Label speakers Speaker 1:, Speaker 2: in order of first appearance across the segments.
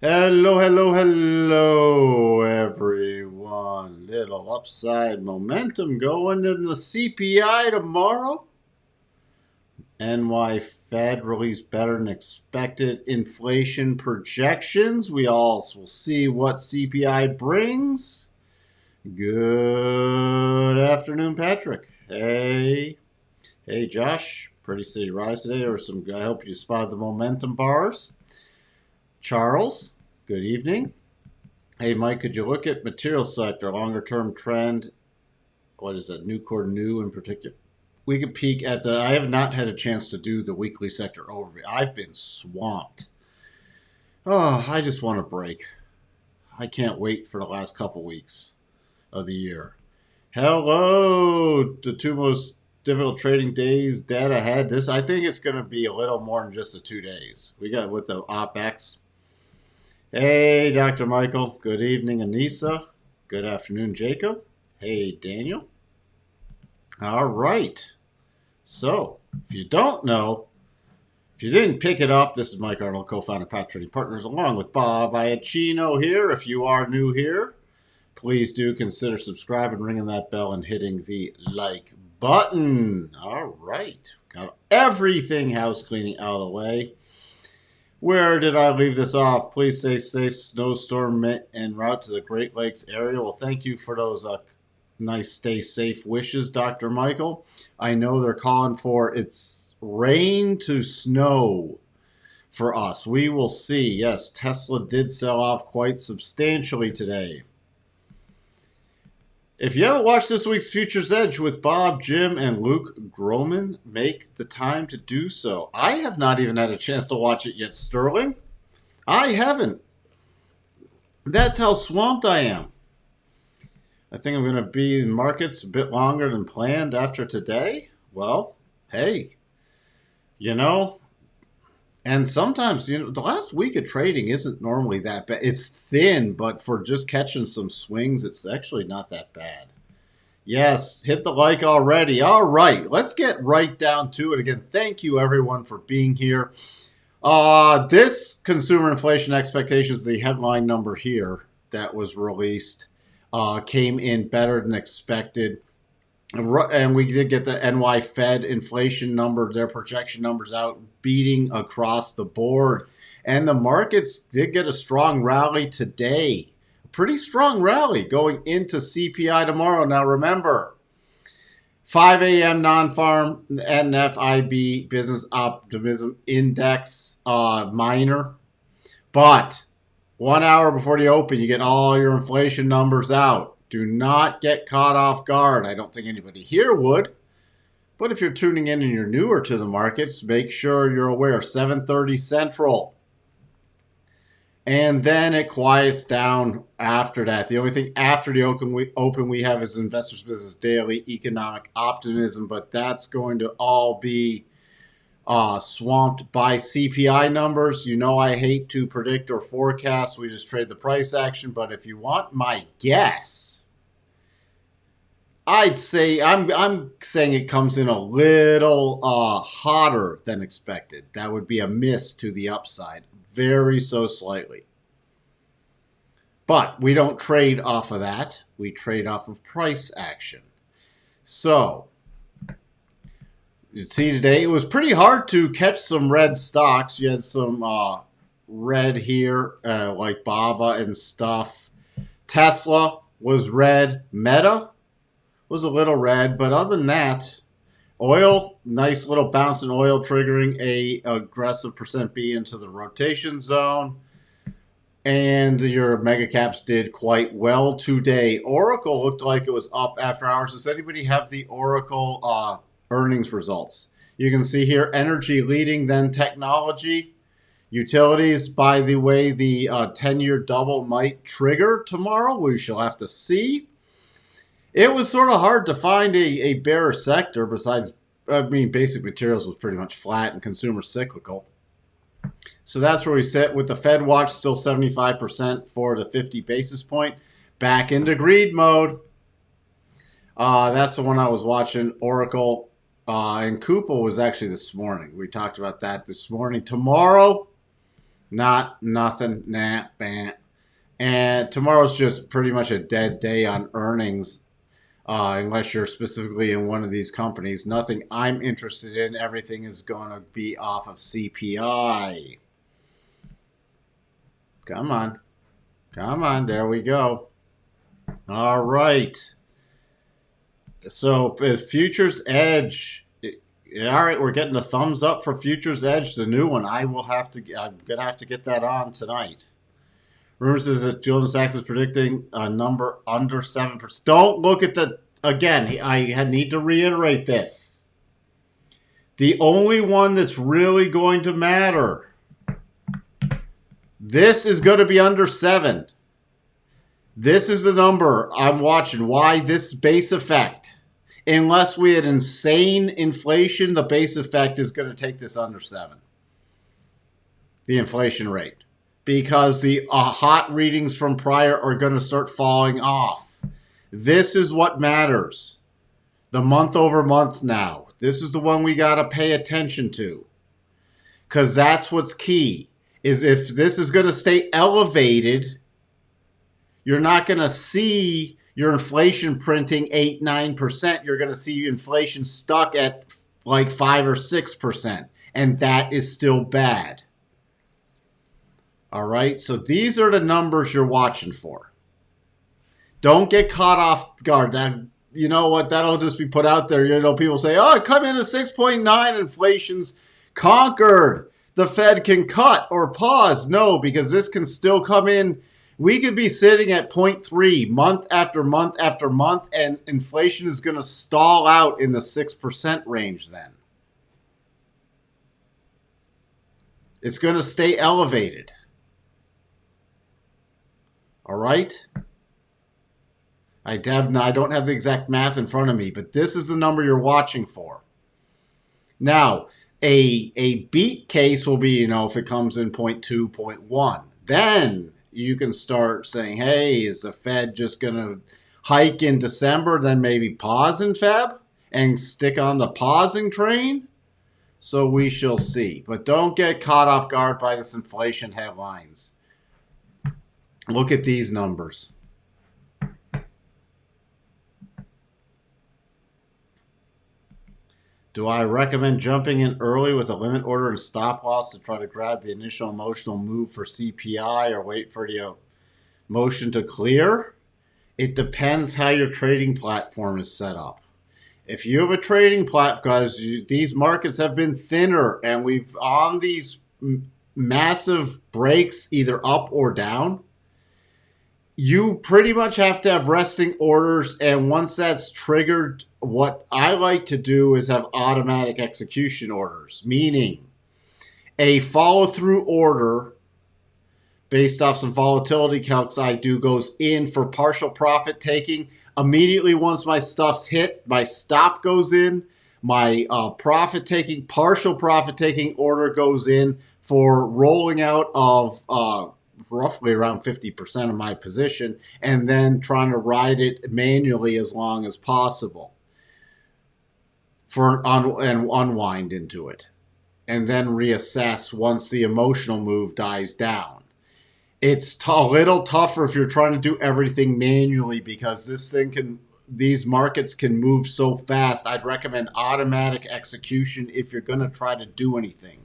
Speaker 1: Hello, hello, hello, everyone. Little upside momentum going in the CPI tomorrow. NY Fed released better than expected inflation projections. We also will see what CPI brings. Good afternoon, Patrick. Hey, Josh. Pretty steady rise today. There was some. I hope you spotted the momentum bars. Charles. Good evening. Hey, Mike, could you look at material sector, longer term trend? What is that? Nucor new in particular? We could peek at the. I have not had a chance to do the weekly sector overview. I've been swamped. Oh, I just want a break. I can't wait for the last couple weeks of the year. Hello, the two most difficult trading days dead ahead. I think it's going to be a little more than just the 2 days. We got with the OPEX. Hey, Dr. Michael. Good evening, Anissa. Good afternoon, Jacob. Hey, Daniel. All right. So, if you don't know, if you didn't pick it up, this is Mike Arnold, co-founder of Pat Trading Partners, along with Bob Iacchino here. If you are new here, please do consider subscribing, ringing that bell, and hitting the like button. All right. Got everything house cleaning out of the way. Where did I leave this off? Please stay safe, snowstorm en route to the Great Lakes area. Well, thank you for those nice stay safe wishes, Dr. Michael. I know they're calling for it's rain to snow for us. We will see. Yes, Tesla did sell off quite substantially today. If you haven't watched this week's Futures Edge with Bob, Jim, and Luke Groman, make the time to do so. I have not even had a chance to watch it yet, Sterling. I haven't. That's how swamped I am. I think I'm going to be in markets a bit longer than planned after today. Well, hey, and sometimes, the last week of trading isn't normally that bad. It's thin, but for just catching some swings, it's actually not that bad. Yes, hit the like already. All right, let's get right down to it. Again, thank you everyone for being here. This consumer inflation expectations, the headline number here that was released, came in better than expected. And we did get the NY Fed inflation number, their projection numbers out, beating across the board. And the markets did get a strong rally today. A pretty strong rally going into CPI tomorrow. Now remember, 5 a.m. non-farm NFIB business optimism index minor. But 1 hour before the open, you get all your inflation numbers out. Do not get caught off guard. I don't think anybody here would. But if you're tuning in and you're newer to the markets, make sure you're aware. 7:30 Central. And then it quiets down after that. The only thing after the open we have is Investors Business Daily Economic Optimism. But that's going to all be swamped by CPI numbers. I hate to predict or forecast. We just trade the price action. But if you want my guess, I'd say I'm saying it comes in a little hotter than expected. That would be a miss to the upside, very so slightly. But we don't trade off of that. We trade off of price action. So you see today, it was pretty hard to catch some red stocks. You had some red here, like BABA and stuff. Tesla was red. Meta was a little red, but other than that, oil, nice little bounce in oil, triggering a aggressive percent B into the rotation zone. And your mega caps did quite well today. Oracle looked like it was up after hours. Does anybody have the Oracle earnings results? You can see here, energy leading, then technology. Utilities, by the way, the 10-year double might trigger tomorrow. We shall have to see. It was sort of hard to find a bearish sector besides, basic materials was pretty much flat and consumer cyclical. So that's where we sit with the Fed watch still 75% for the 50 basis point. Back into greed mode. That's the one I was watching. Oracle and Coupa was actually this morning. We talked about that this morning. Tomorrow, Nothing. Nah, bam. And tomorrow's just pretty much a dead day on earnings, unless you're specifically in one of these companies. Nothing I'm interested in. Everything is going to be off of CPI. Come on. Come on. There we go. All right. So, Futures Edge. All right, we're getting a thumbs up for Futures Edge, the new one. I'm gonna have to get that on tonight. Rumors is that Goldman Sachs is predicting a number under 7%. Don't look at again, I need to reiterate this. The only one that's really going to matter, this is going to be under 7. This is the number I'm watching. Why? This base effect. Unless we had insane inflation, the base effect is going to take this under 7. The inflation rate. Because the hot readings from prior are going to start falling off. This is what matters. The month over month now. This is the one we got to pay attention to. Because that's what's key. Is if this is going to stay elevated, you're not going to see your inflation printing 8-9%. You're going to see inflation stuck at like 5 or 6%. And that is still bad. All right, so these are the numbers you're watching for. Don't get caught off guard. You know what? That'll just be put out there. You know, people say, oh, it come in at 6.9. Inflation's conquered. The Fed can cut or pause. No, because this can still come in. We could be sitting at 0.3 month after month after month, and inflation is going to stall out in the 6% range then. It's going to stay elevated. All right? I don't have the exact math in front of me, but this is the number you're watching for. Now, a beat case will be, if it comes in 0.2, 0.1. Then you can start saying, hey, is the Fed just going to hike in December, then maybe pause in Feb and stick on the pausing train? So we shall see. But don't get caught off guard by this inflation headlines. Look at these numbers. Do I recommend jumping in early with a limit order and stop loss to try to grab the initial emotional move for CPI or wait for the motion to clear? It depends how your trading platform is set up. If you have a trading platform, because these markets have been thinner and we've on these massive breaks either up or down, you pretty much have to have resting orders, and once that's triggered, what I like to do is have automatic execution orders, meaning a follow-through order based off some volatility calcs I do goes in for partial profit taking. Immediately once my stuff's hit, my stop goes in, my partial profit taking order goes in for rolling out of roughly around 50% of my position, and then trying to ride it manually as long as possible and unwind into it, and then reassess once the emotional move dies down. It's a little tougher if you're trying to do everything manually, because these markets can move so fast. I'd recommend automatic execution if you're going to try to do anything.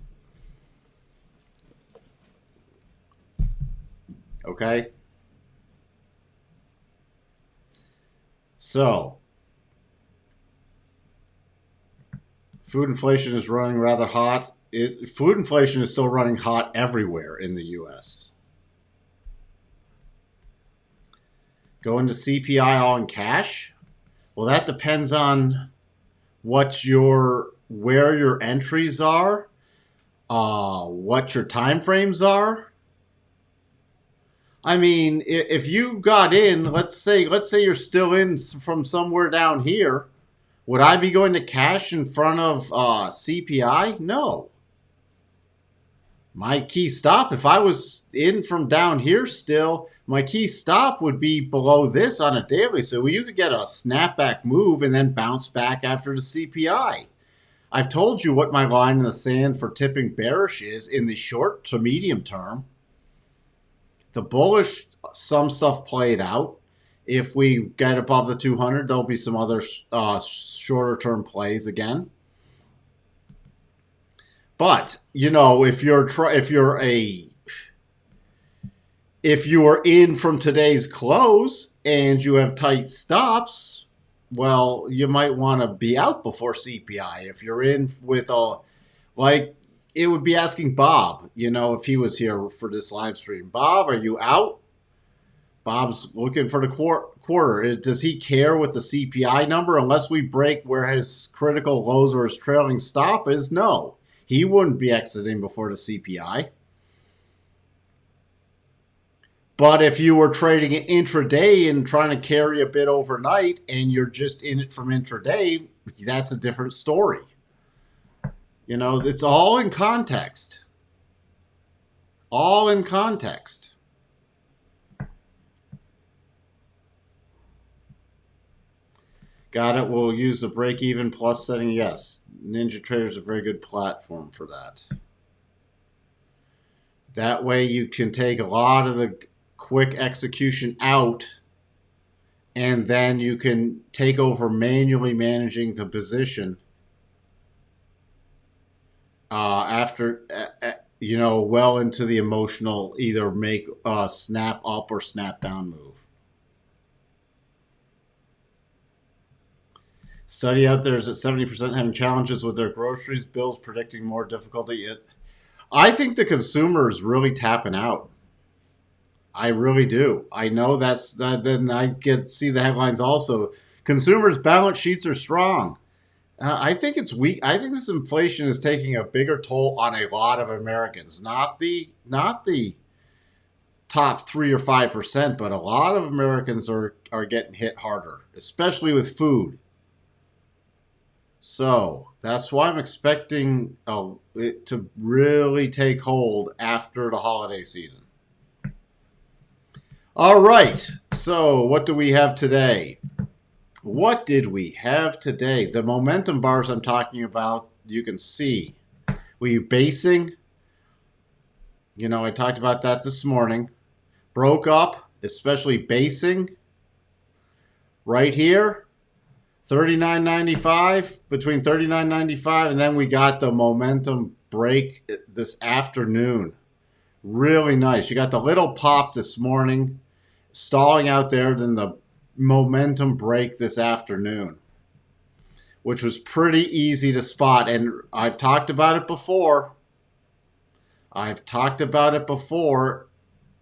Speaker 1: Okay? So, food inflation is running rather hot. Food inflation is still running hot everywhere in the U.S. Going to CPI all in cash? Well, that depends on where your entries are, what your time frames are. I mean, if you got in, let's say you're still in from somewhere down here, would I be going to cash in front of CPI? No. My key stop, if I was in from down here still, my key stop would be below this on a daily. So you could get a snapback move and then bounce back after the CPI. I've told you what my line in the sand for tipping bearish is in the short to medium term. The bullish, some stuff played out. If we get above the 200, there'll be some other shorter term plays again. But you know, if you are in from today's close and you have tight stops, well, you might want to be out before CPI. If you're in with a, like, it would be asking Bob, you know, if he was here for this live stream. Bob, are you out? Bob's looking for the quarter. Does he care what the CPI number? Unless we break where his critical lows or his trailing stop is, no. He wouldn't be exiting before the CPI. But if you were trading it intraday and trying to carry a bit overnight and you're just in it from intraday, that's a different story. You know, it's all in context. All in context. Got it. We'll use the break-even plus setting. Yes, NinjaTrader is a very good platform for that. That way you can take a lot of the quick execution out, and then you can take over manually managing the position after, you know, well into the emotional, either make a snap up or snap down move. Study out there is that 70% having challenges with their groceries bills, predicting more difficulty. I think the consumer is really tapping out. I really do. I know then I see the headlines also. Consumers' balance sheets are strong. I think it's weak. I think this inflation is taking a bigger toll on a lot of Americans. Not the top 3 or 5%, but a lot of Americans are getting hit harder, especially with food. So that's why I'm expecting it to really take hold after the holiday season. All right. So what do we have today? What did we have today? The momentum bars I'm talking about, you can see. Were you basing? You know, I talked about that this morning. Broke up, especially basing. Right here. 39.95, between 39.95, and then we got the momentum break this afternoon. Really nice. You got the little pop this morning, stalling out there, then the momentum break this afternoon, which was pretty easy to spot. And I've talked about it before.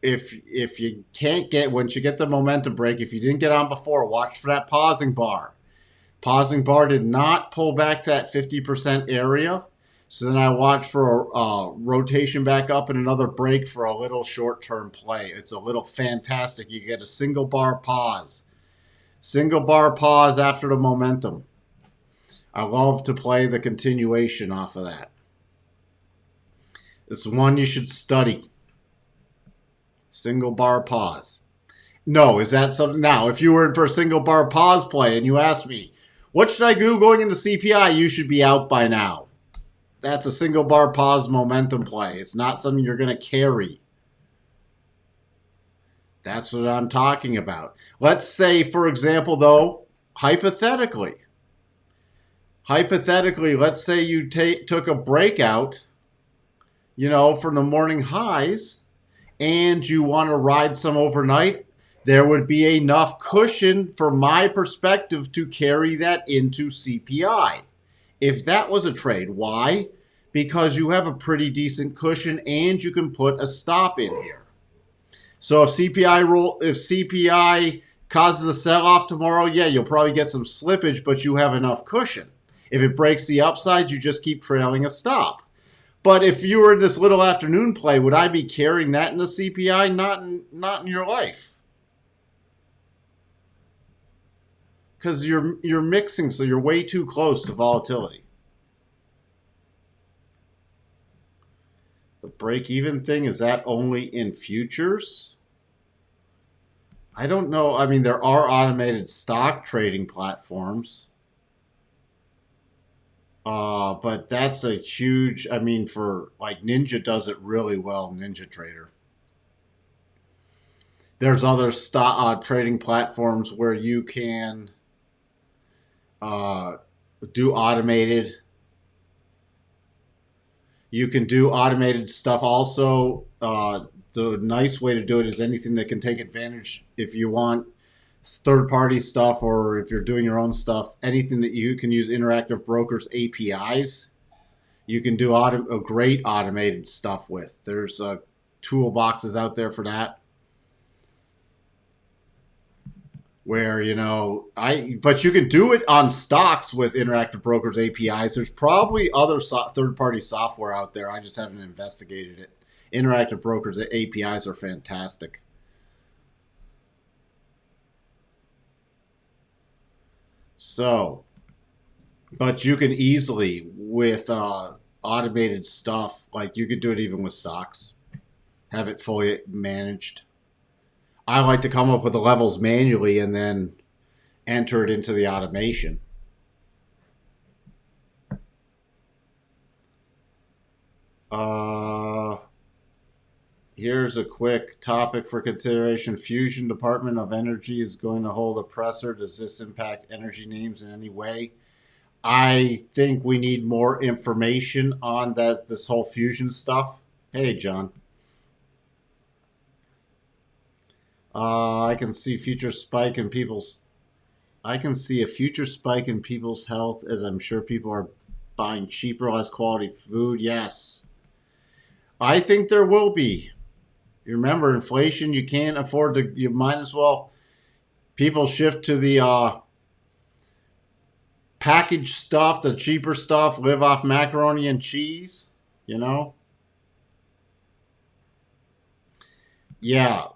Speaker 1: If you can't get, once you get the momentum break, if you didn't get on before, watch for that pausing bar. Pausing bar did not pull back to that 50% area. So then I watched for a rotation back up and another break for a little short-term play. It's a little fantastic. You get a single bar pause. Single bar pause after the momentum. I love to play the continuation off of that. It's one you should study. Single bar pause. No, is that something? Now, if you were in for a single bar pause play and you asked me, what should I do going into CPI? You should be out by now. That's a single bar pause momentum play. It's not something you're going to carry. That's what I'm talking about. Let's say, for example, though, hypothetically, let's say you took a breakout, you know, from the morning highs, and you want to ride some overnight. There would be enough cushion, from my perspective, to carry that into CPI. If that was a trade, why? Because you have a pretty decent cushion and you can put a stop in here. So if CPI causes a sell-off tomorrow, yeah, you'll probably get some slippage, but you have enough cushion. If it breaks the upside, you just keep trailing a stop. But if you were in this little afternoon play, would I be carrying that in the CPI? Not in your life. Because you're mixing, so you're way too close to volatility. The break-even thing, is that only in futures? I don't know. I mean, there are automated stock trading platforms. But that's a huge, I mean, for like Ninja does it really well, Ninja Trader. There's other trading platforms where you can uh, do automated. You can do automated stuff also. The nice way to do it is anything that can take advantage if you want third party stuff or if you're doing your own stuff, anything that you can use Interactive Brokers APIs, you can do a great automated stuff with. There's toolboxes out there for that. Where but you can do it on stocks with Interactive Brokers APIs. There's probably other third-party software out there. I just haven't investigated it. Interactive Brokers APIs are fantastic. So, but you can easily with automated stuff, like you could do it even with stocks, have it fully managed. I like to come up with the levels manually and then enter it into the automation. Here's a quick topic for consideration. Fusion Department of Energy is going to hold a presser. Does this impact energy names in any way? I think we need more information on this whole fusion stuff. Hey, John. I can see future spike in people's. I can see a future spike in people's health, as I'm sure people are buying cheaper, less quality food. Yes, I think there will be. You remember inflation? You can't afford to. You might as well. People shift to the packaged stuff, the cheaper stuff. Live off macaroni and cheese. You know. Yeah,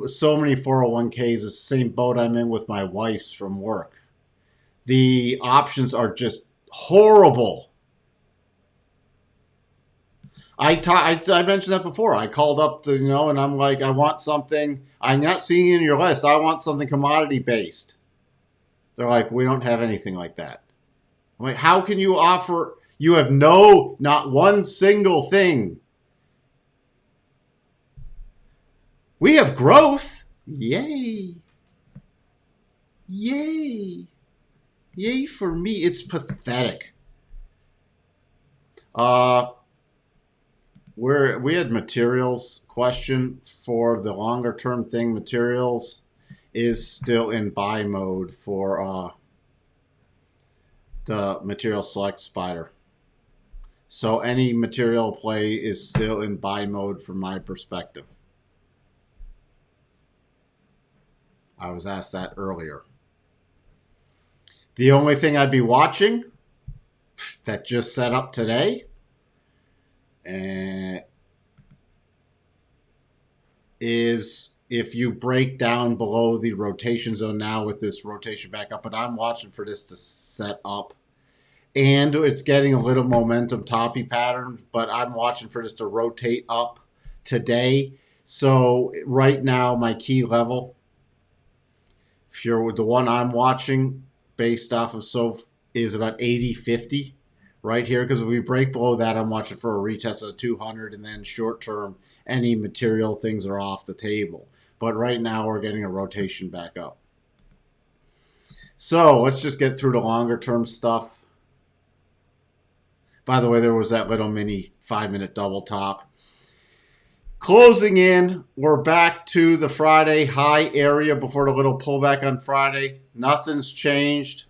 Speaker 1: so many 401ks. The same boat I'm in with my wife's from work. The options are just horrible. I mentioned that before. I called up, and I'm like, I want something. I'm not seeing it in your list. I want something commodity based. They're like, we don't have anything like that. I'm like, how can you offer? You have not one single thing. We have growth. Yay. Yay. Yay for me. It's pathetic. We had materials question for the longer term thing. Materials is still in buy mode for the material select spider. So any material play is still in buy mode from my perspective. I was asked that earlier. The only thing I'd be watching that just set up today is if you break down below the rotation zone now with this rotation back up, but I'm watching for this to set up. And it's getting a little momentum toppy pattern, but I'm watching for this to rotate up today. So right now, my key level, if you're the one I'm watching based off of is about 80.50 right here. Because if we break below that, I'm watching for a retest of 200, and then short term, any material things are off the table. But right now, we're getting a rotation back up. So let's just get through the longer term stuff. By the way, there was that little mini 5-minute double top. Closing in, we're back to the Friday high area before the little pullback on Friday. Nothing's changed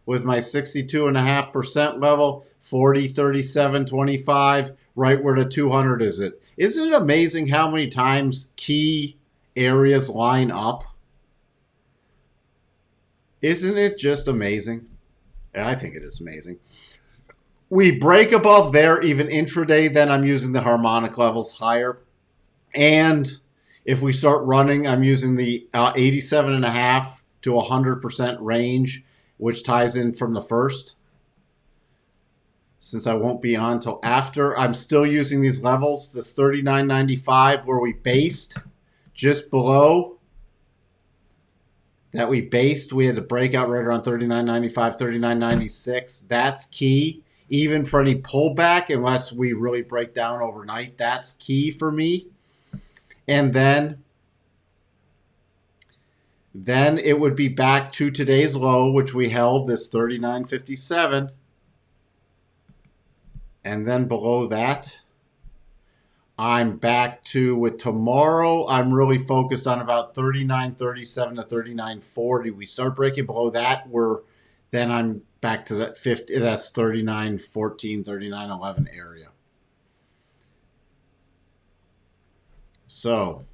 Speaker 1: with my 62.5% level, 40, 37, 25, right where the 200 is. Isn't it amazing how many times key areas line up? Isn't it just amazing? I think it is amazing. We break above there, even intraday, then I'm using the harmonic levels higher. And if we start running, I'm using the 87.5 to 100% range, which ties in from the first. Since I won't be on until after, I'm still using these levels. This 39.95 where we based just below that we had the breakout right around 39.95, 39.96. That's key. even for any pullback, unless we really break down overnight. That's key for me. And then it would be back to today's low, which we held, this 39.57. And then below that, I'm back to, with tomorrow, I'm really focused on about 39.37 to 39.40. We start breaking below that, then I'm back to that 50, that's 39.14, 39.11 area. So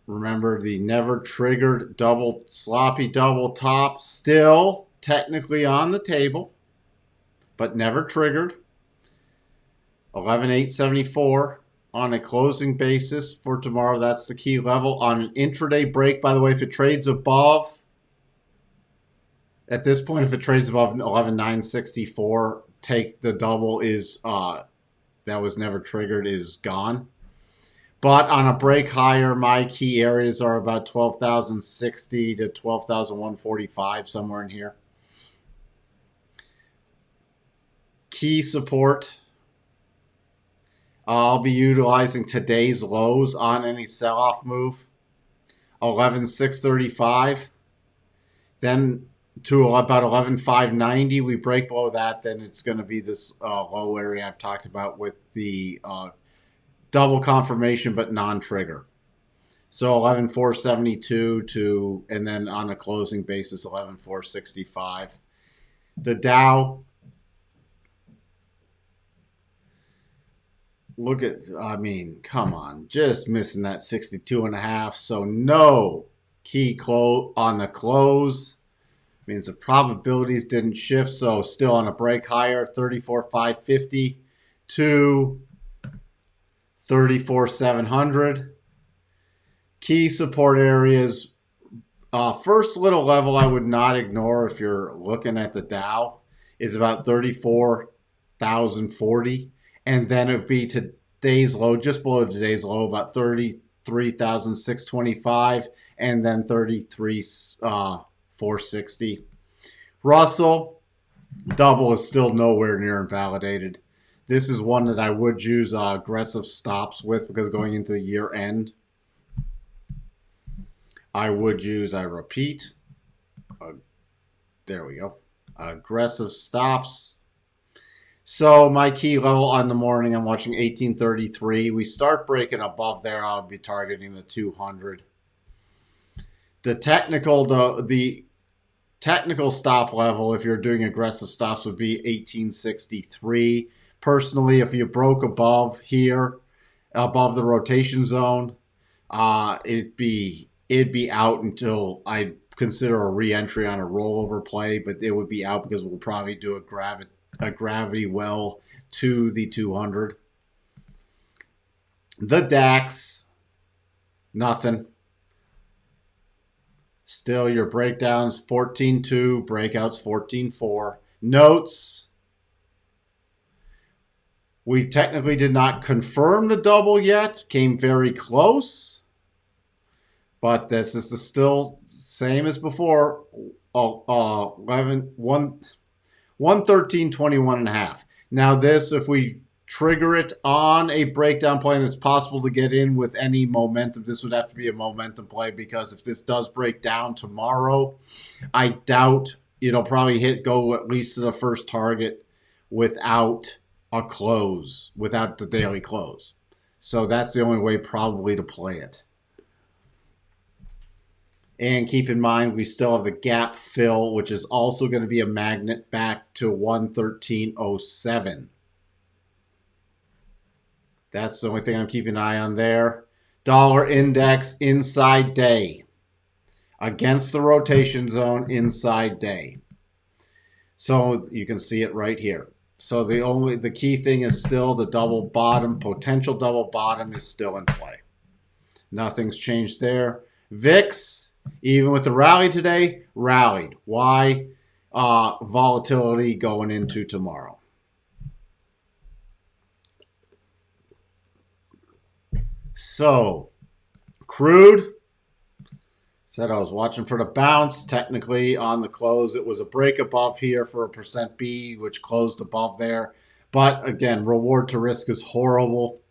Speaker 1: remember the never triggered sloppy double top, still technically on the table, but never triggered. 11,874 on a closing basis for tomorrow. That's the key level. On an intraday break, by the way, if it trades above, at this point, if it trades above 11,964, take the double is, that was never triggered, is gone. But on a break higher, my key areas are about 12,060 to 12,145, somewhere in here. Key support. I'll be utilizing today's lows on any sell-off move. 11,635. Then to about 11,590. We break below that, then it's going to be this low area I've talked about with the double confirmation but non-trigger. So 11,472 to, and then on a closing basis, 11,465. The Dow, look at, I mean, come on, just missing that 62.5. So no key close on the close. Means the probabilities didn't shift. So still on a break higher, 34,550 to 34,700. Key support areas. First little level I would not ignore if you're looking at the Dow is about 34,040. And then it would be today's low, just below today's low, about 33,625. And then 33,460. Russell, double is still nowhere near invalidated. This is one that I would use aggressive stops with because going into the year end, I would use, I repeat, there we go, aggressive stops. So my key level on the morning, I'm watching 1833. We start breaking above there, I'll be targeting the 200. The technical stop level, if you're doing aggressive stops, would be 1863. Personally, if you broke above here, above the rotation zone, it'd be out until I'd consider a re-entry on a rollover play, but it would be out because we'll probably do a gravity well to the 200. The DAX, nothing. Still, your breakdowns 14.2, breakouts 14.4. Notes, we technically did not confirm the double yet, came very close, but this is still same as before, 113.21.5. Now this, if we trigger it on a breakdown play, and it's possible to get in with any momentum. This would have to be a momentum play because if this does break down tomorrow, I doubt it'll probably go at least to the first target without a close, without the daily close. So that's the only way probably to play it. And keep in mind, we still have the gap fill, which is also going to be a magnet back to 113.07. That's the only thing I'm keeping an eye on there. Dollar index inside day. Against the rotation zone inside day. So you can see it right here. So the key thing is still the double bottom, potential double bottom is still in play. Nothing's changed there. VIX, even with the rally today, rallied. Why? Volatility going into tomorrow. So, crude, Said I was watching for the bounce. Technically, on the close, it was a break above here for a percent B, which closed above there. But again, reward to risk is horrible.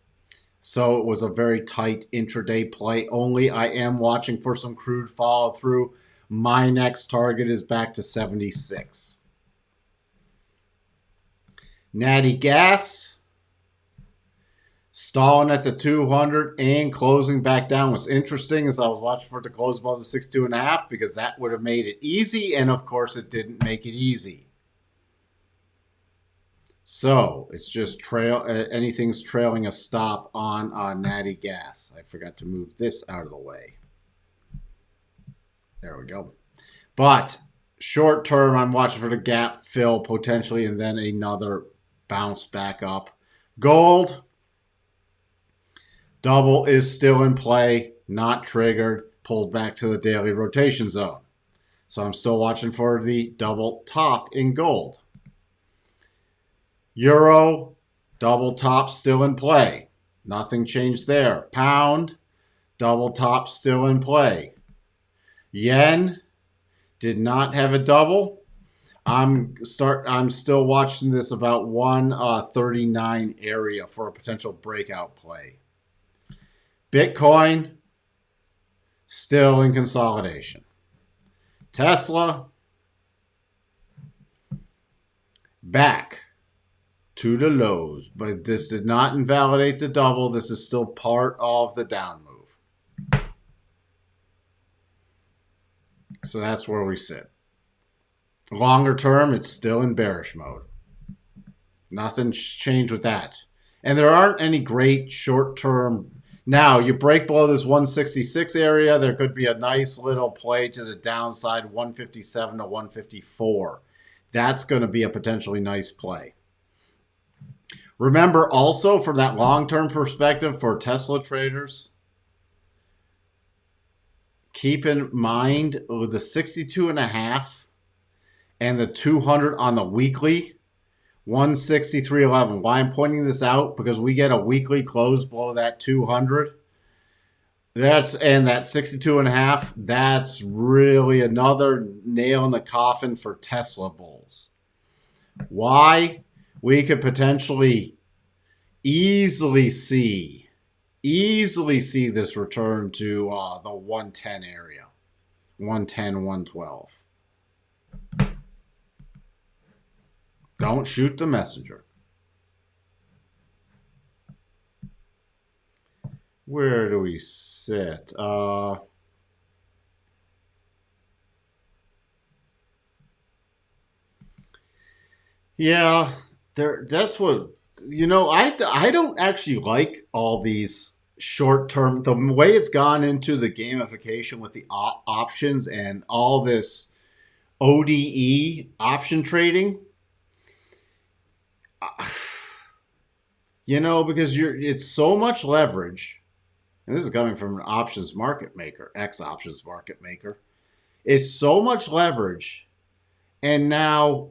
Speaker 1: So it was a very tight intraday play only. I am watching for some crude follow through. My next target is back to 76. Natty Gas stalling at the 200 and closing back down. What's interesting is I was watching for it to close above the 62.5 because that would have made it easy, and of course it didn't make it easy. So it's just anything's trailing a stop on Natty Gas. I forgot to move this out of the way. There we go. But short term, I'm watching for the gap fill potentially and then another bounce back up. Gold, double is still in play, not triggered, pulled back to the daily rotation zone. So I'm still watching for the double top in gold. Euro, double top still in play. Nothing changed there. Pound, double top still in play. Yen did not have a double. I'm still watching this about 139 area for a potential breakout play. Bitcoin still in consolidation. Tesla back to the lows, but this did not invalidate the double. This is still part of the down move. So that's where we sit. Longer term, it's still in bearish mode. Nothing's changed with that. And there aren't any great short-term. Now, you break below this 166 area, there could be a nice little play to the downside, 157 to 154. That's going to be a potentially nice play. Remember also from that long-term perspective for Tesla traders, keep in mind with the 62.5 and the 200 on the weekly, 163.11. Why I'm pointing this out? Because we get a weekly close below that 200. And that 62.5, that's really another nail in the coffin for Tesla bulls. Why? We could potentially easily see this return to the 110 area, 110, 112. Don't shoot the messenger. Where do we sit? Yeah, that's what, I don't actually like all these short-term, the way it's gone into the gamification with the options and all this ODE option trading. Because it's so much leverage, and this is coming from an options market maker, ex-options market maker. It's so much leverage, and now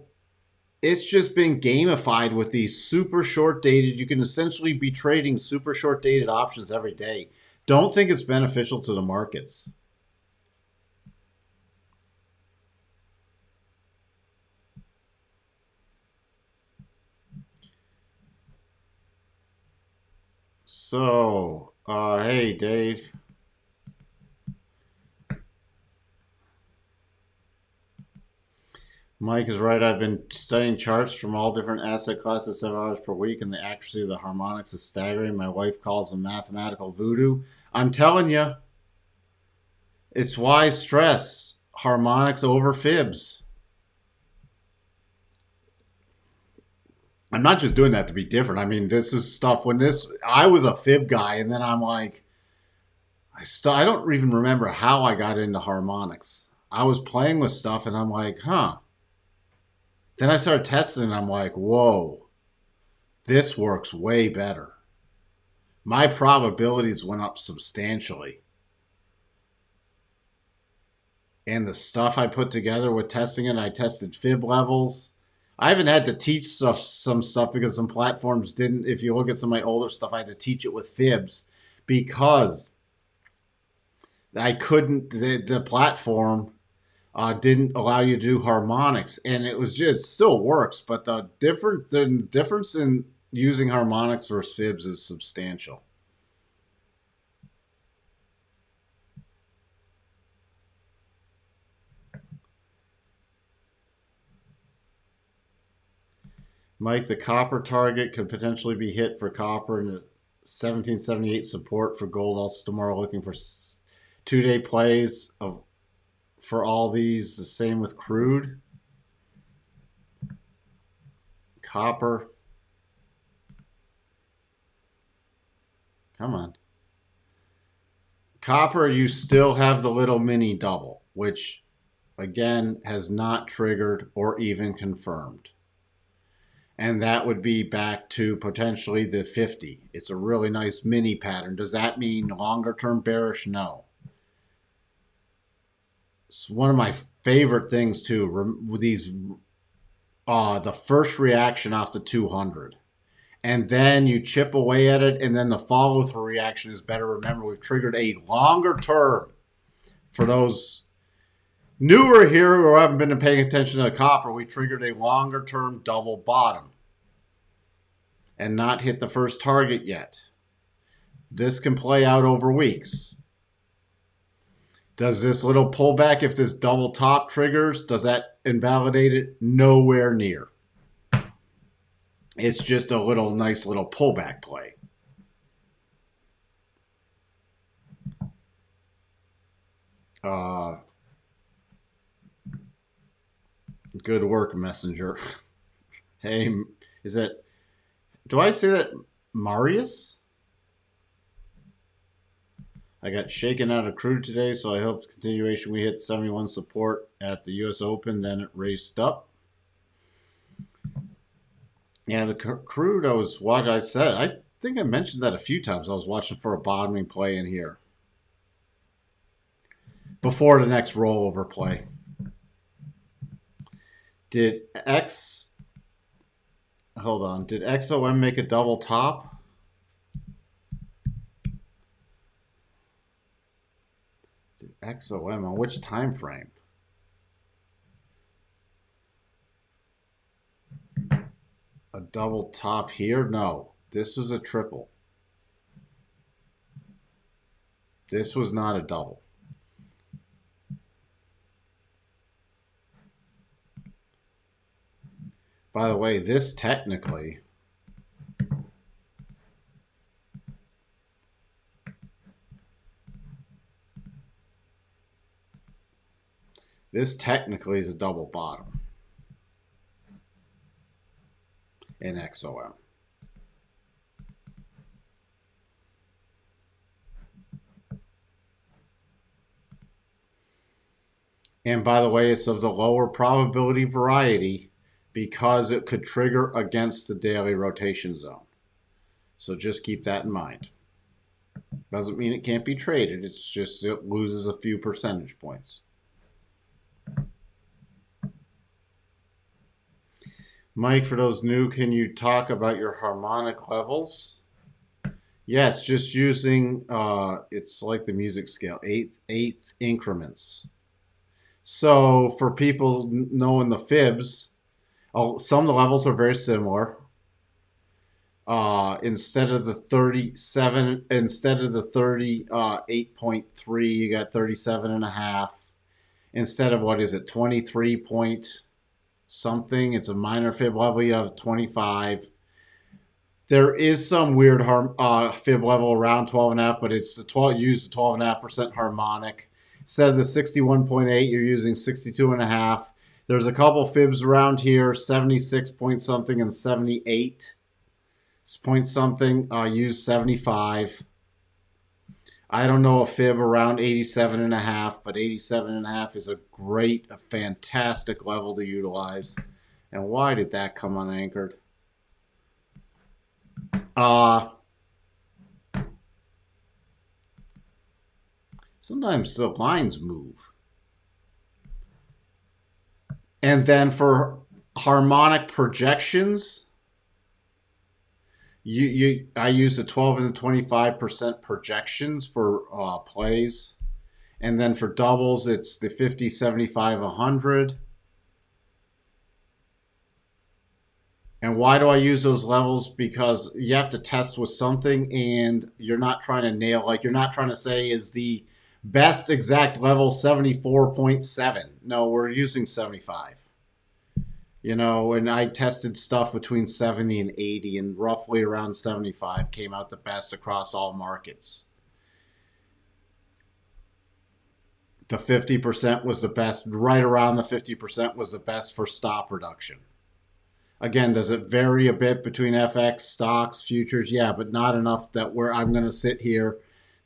Speaker 1: it's just been gamified with these super short dated. You can essentially be trading super short dated options every day. Don't think it's beneficial to the markets. So, hey, Dave. Mike is right. I've been studying charts from all different asset classes 7 hours per week, and the accuracy of the harmonics is staggering. My wife calls them mathematical voodoo. I'm telling you, it's why stress harmonics over fibs. I'm not just doing that to be different. I mean, this is stuff I was a fib guy, and then I'm like, I don't even remember how I got into harmonics. I was playing with stuff, and I'm like, huh. Then I started testing, and I'm like, whoa, this works way better. My probabilities went up substantially. And the stuff I put together with testing it, I tested fib levels. I haven't had to teach some stuff because some platforms didn't. If you look at some of my older stuff, I had to teach it with fibs because I couldn't, the platform didn't allow you to do harmonics, and it was just, it still works, but the difference in using harmonics versus fibs is substantial. Mike, the copper target could potentially be hit for copper, and the 1778 support for gold also tomorrow. Looking for 2-day plays for all these. The same with crude, copper. Come on. Copper, you still have the little mini double, which again has not triggered or even confirmed. And that would be back to potentially the 50. It's a really nice mini pattern. Does that mean longer term bearish? No. It's one of my favorite things too. These the first reaction off the 200. And then you chip away at it, and then the follow-through reaction is better. Remember, we've triggered a longer term. For those newer here who haven't been paying attention to the copper, we triggered a longer term double bottom and not hit the first target yet. This can play out over weeks. Does this little pullback, if this double top triggers, does that invalidate it? Nowhere near. It's just a little nice little pullback play. Good work, Messenger. Hey, is it, do I say that Marius? I got shaken out of crude today, so I hope the continuation. We hit 71 support at the U.S. Open, then it raced up. Yeah, the crude I was watching, I think I mentioned that a few times. I was watching for a bottoming play in here before the next rollover play. Did XOM make a double top? Did XOM on which time frame? A double top here? No, this was a triple. This was not a double. By the way, this technically is a double bottom in XOM. And by the way, it's of the lower probability variety because it could trigger against the daily rotation zone. So just keep that in mind. Doesn't mean it can't be traded. It's just it loses a few percentage points. Mike, for those new, can you talk about your harmonic levels? Yes, just using, it's like the music scale, eighth increments. So for people knowing the fibs, some of the levels are very similar. Instead of the 37, instead of the 38.3, you got 37.5. Instead of, what is it, 23 point something, it's a minor fib level, you have 25. There is some weird fib level around 12.5, but it's use the 12.5% harmonic. Instead of the 61.8, you're using 62.5. There's a couple fibs around here, 76 point something and 78 point something. Use 75. I don't know a fib around 87.5, but 87.5 is a fantastic level to utilize. And why did that come unanchored? Sometimes the lines move. And then for harmonic projections, I use the 12 and the 25% projections for plays. And then for doubles, it's the 50, 75, 100. And why do I use those levels? Because you have to test with something and you're not trying to nail, like you're not trying to say is the best exact level 74.7. No, we're using 75. You know, and I tested stuff between 70 and 80, and roughly around 75 came out the best across all markets. The 50% was the best, right around the 50% was the best for stop reduction. Again, does it vary a bit between FX, stocks, futures? Yeah, but not enough that where I'm going to sit here.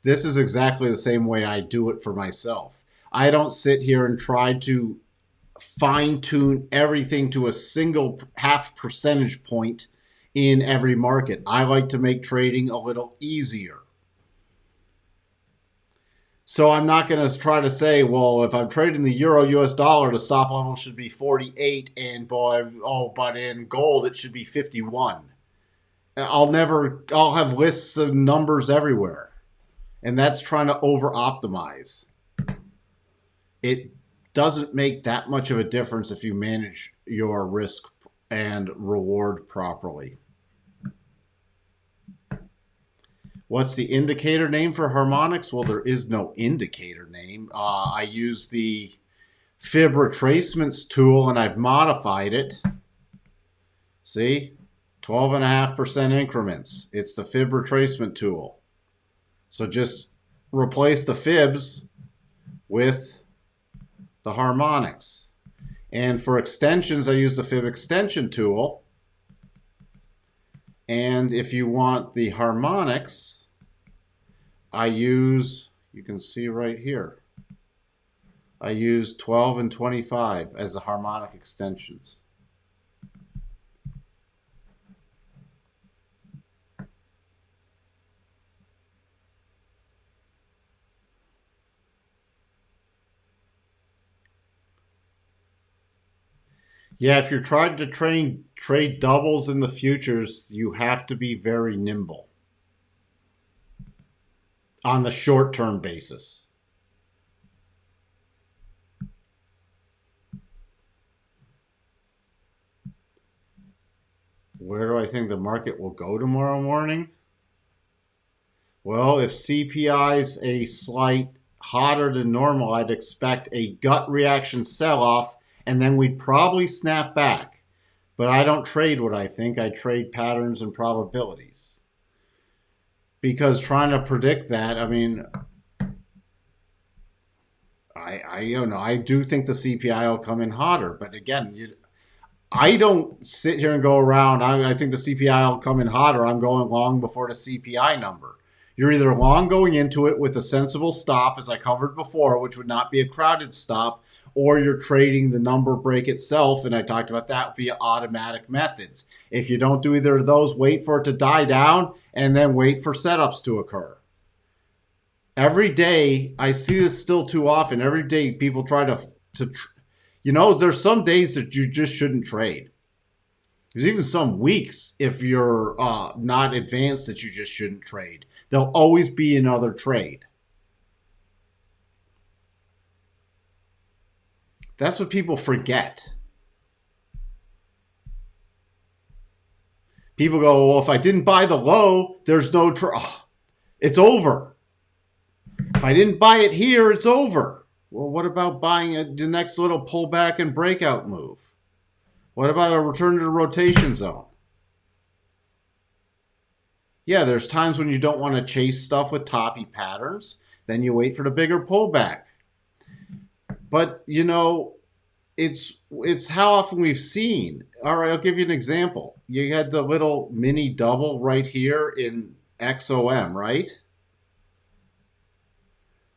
Speaker 1: This is exactly the same way I do it for myself. I don't sit here and try to fine-tune everything to a single half percentage point in every market. I like to make trading a little easier. So I'm not going to try to say, well, if I'm trading the euro US dollar, the stop level should be 48, and boy, but in gold it should be 51. I'll have lists of numbers everywhere. And that's trying to over optimize. It doesn't make that much of a difference if you manage your risk and reward properly. What's the indicator name for harmonics? Well, there is no indicator name. I use the fib retracements tool and I've modified it. See, 12.5% increments. It's the fib retracement tool. So just replace the fibs with the harmonics. And for extensions, I use the fib extension tool. And if you want the harmonics, I use, you can see right here, I use 12 and 25 as the harmonic extensions. Yeah, if you're trying to trade doubles in the futures, you have to be very nimble on the short-term basis. Where do I think the market will go tomorrow morning? Well, if CPI is a slight hotter than normal, I'd expect a gut reaction sell-off, and then we'd probably snap back. But I don't trade what I think. I trade patterns and probabilities. Because trying to predict that, I mean, I don't know. I do think the CPI will come in hotter. But again, I don't sit here and go around, I think the CPI will come in hotter. I'm going long before the CPI number. You're either long going into it with a sensible stop, as I covered before, which would not be a crowded stop, or you're trading the number break itself, and I talked about that via automatic methods. If you don't do either of those, wait for it to die down, and then wait for setups to occur. Every day, I see this still too often. Every day, people try to you know, there's some days that you just shouldn't trade. There's even some weeks, if you're not advanced, that you just shouldn't trade. There'll always be another trade. That's what people forget. People go, well, if I didn't buy the low, there's no trade. Oh, it's over. If I didn't buy it here, it's over. Well, what about buying the next little pullback and breakout move? What about a return to the rotation zone? Yeah, there's times when you don't want to chase stuff with toppy patterns. Then you wait for the bigger pullback. But, you know, it's how often we've seen. All right, I'll give you an example. You had the little mini double right here in XOM, right?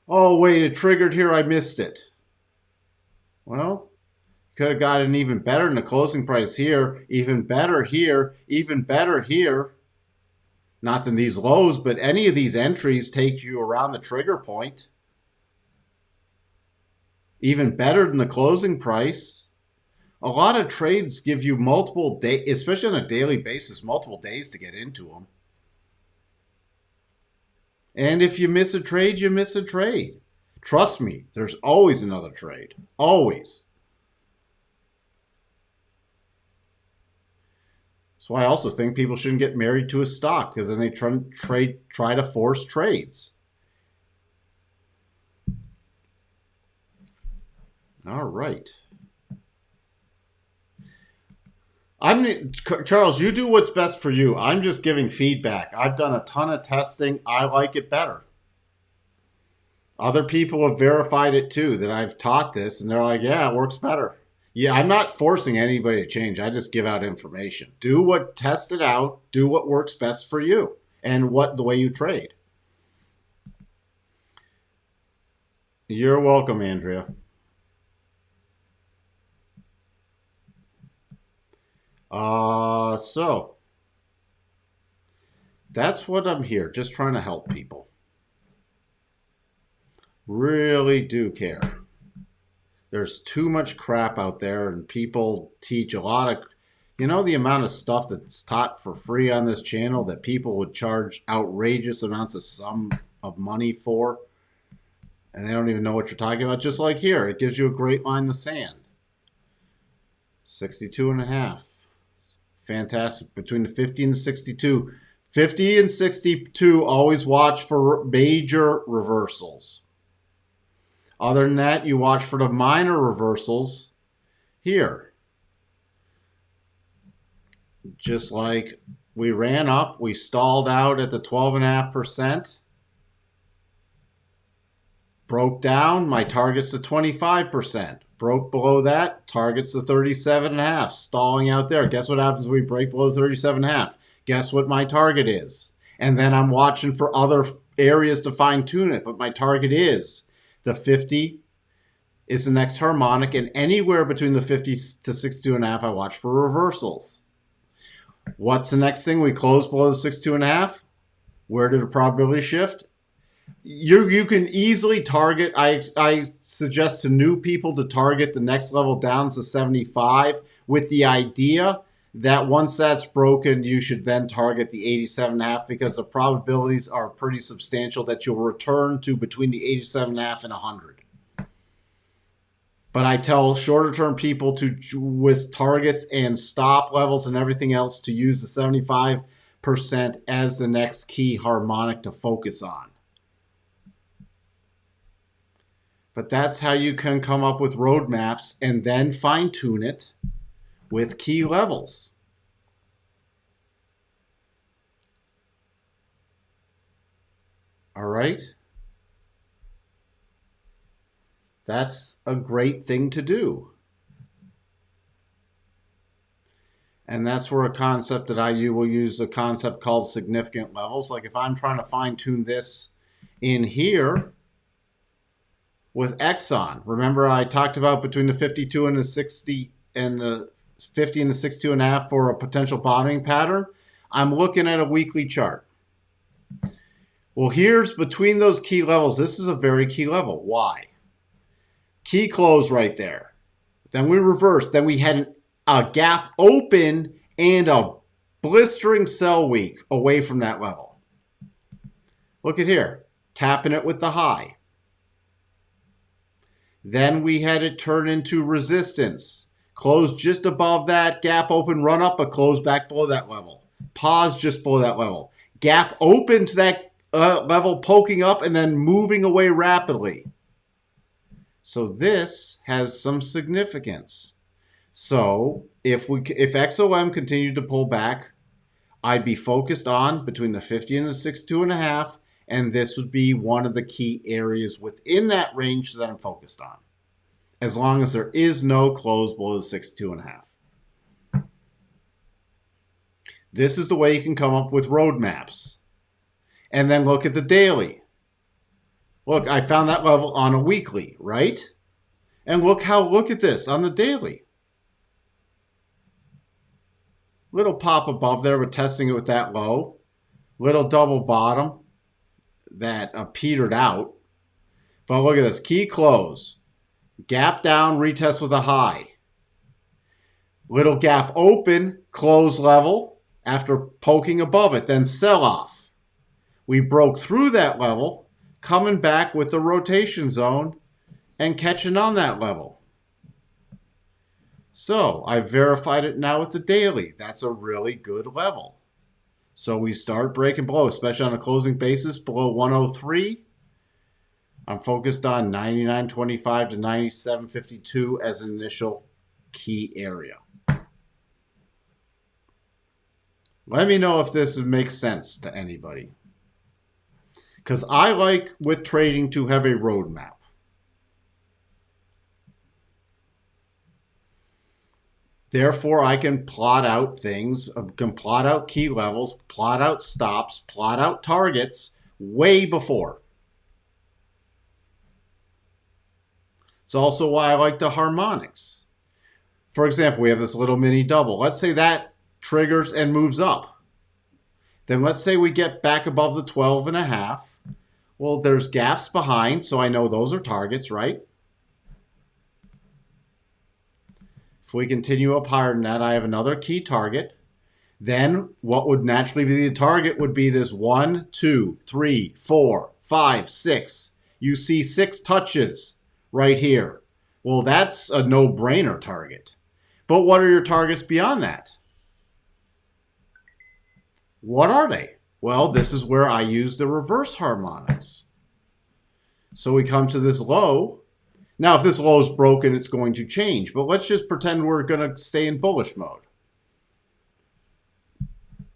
Speaker 1: Oh, wait, it triggered here. I missed it. Well, could have gotten even better in the closing price here, even better here, even better here. Not than these lows, but any of these entries take you around the trigger point. Even better than the closing price. A lot of trades give you multiple days, especially on a daily basis, multiple days to get into them. And if you miss a trade, you miss a trade. Trust me, there's always another trade. Always. That's why I also think people shouldn't get married to a stock, because then they try to force trades. All right. Charles, you do what's best for you. I'm just giving feedback. I've done a ton of testing. I like it better. Other people have verified it too, that I've taught this, and they're like, yeah, it works better. Yeah, I'm not forcing anybody to change. I just give out information. Test it out. Do what works best for you and the way you trade. You're welcome, Andrea. So that's what I'm here, just trying to help people. Really do care. There's too much crap out there, and people teach a lot of, the amount of stuff that's taught for free on this channel that people would charge outrageous amounts of money for, and they don't even know what you're talking about. Just like here, it gives you a great line in the sand. 62.5. Fantastic. Between the 50 and the 62. 50 and 62, always watch for major reversals. Other than that, you watch for the minor reversals here. Just like we ran up, we stalled out at the 12.5%. Broke down, my target's to 25%. Broke below that, target's to 37.5. Stalling out there. Guess what happens when we break below 37.5? Guess what my target is? And then I'm watching for other areas to fine tune it, but my target is the 50 is the next harmonic, and anywhere between the 50 to 62.5, I watch for reversals. What's the next thing? We close below the 62.5. Where did the probability shift? You can easily target. I suggest to new people to target the next level down to 75, with the idea that once that's broken, you should then target the 87.5, because the probabilities are pretty substantial that you'll return to between the 87.5 and 100. But I tell shorter term people with targets and stop levels and everything else, to use the 75% as the next key harmonic to focus on. But that's how you can come up with roadmaps and then fine tune it with key levels. All right. That's a great thing to do. And that's where a concept that I will use a concept called significant levels. Like if I'm trying to fine tune this in here with Exxon, remember I talked about between the 52 and the 60 and the 50 and the 62.5 for a potential bottoming pattern. I'm looking at a weekly chart. Well, here's between those key levels. This is a very key level. Why? Key close right there. Then we reversed. Then we had a gap open and a blistering sell week away from that level. Look at here. Tapping it with the high. Then we had it turn into resistance. Close just above that. Gap open, run up, but close back below that level. Pause just below that level. Gap open to that level, poking up and then moving away rapidly. So this has some significance. So if XOM continued to pull back, I'd be focused on between the 50 and the 62.5, and this would be one of the key areas within that range that I'm focused on, as long as there is no close below the 62.5. This is the way you can come up with roadmaps. And then look at the daily. Look, I found that level on a weekly, right? And look at this on the daily. Little pop above there, we're testing it with that low. Little double bottom that petered out. But look at this, key close. Gap down, retest with a high. Little gap open, close level after poking above it, then sell off. We broke through that level. coming back with the rotation zone and catching on that level. So I've verified it now with the daily. That's a really good level. So we start breaking below, especially on a closing basis, below 103. I'm focused on 99.25 to 97.52 as an initial key area. Let me know if this makes sense to anybody. Because I like, with trading, to have a roadmap. Therefore, I can plot out things, can plot out key levels, plot out stops, plot out targets way before. It's also why I like the harmonics. For example, we have this little mini double. Let's say that triggers and moves up. Then let's say we get back above the 12.5. Well, there's gaps behind, so I know those are targets, right? If we continue up higher than that, I have another key target. Then what would naturally be the target would be this 1, 2, 3, 4, 5, 6. You see 6 touches right here. Well, that's a no-brainer target. But what are your targets beyond that? What are they? Well, this is where I use the reverse harmonics. So we come to this low. Now, if this low is broken, it's going to change. But let's just pretend we're going to stay in bullish mode.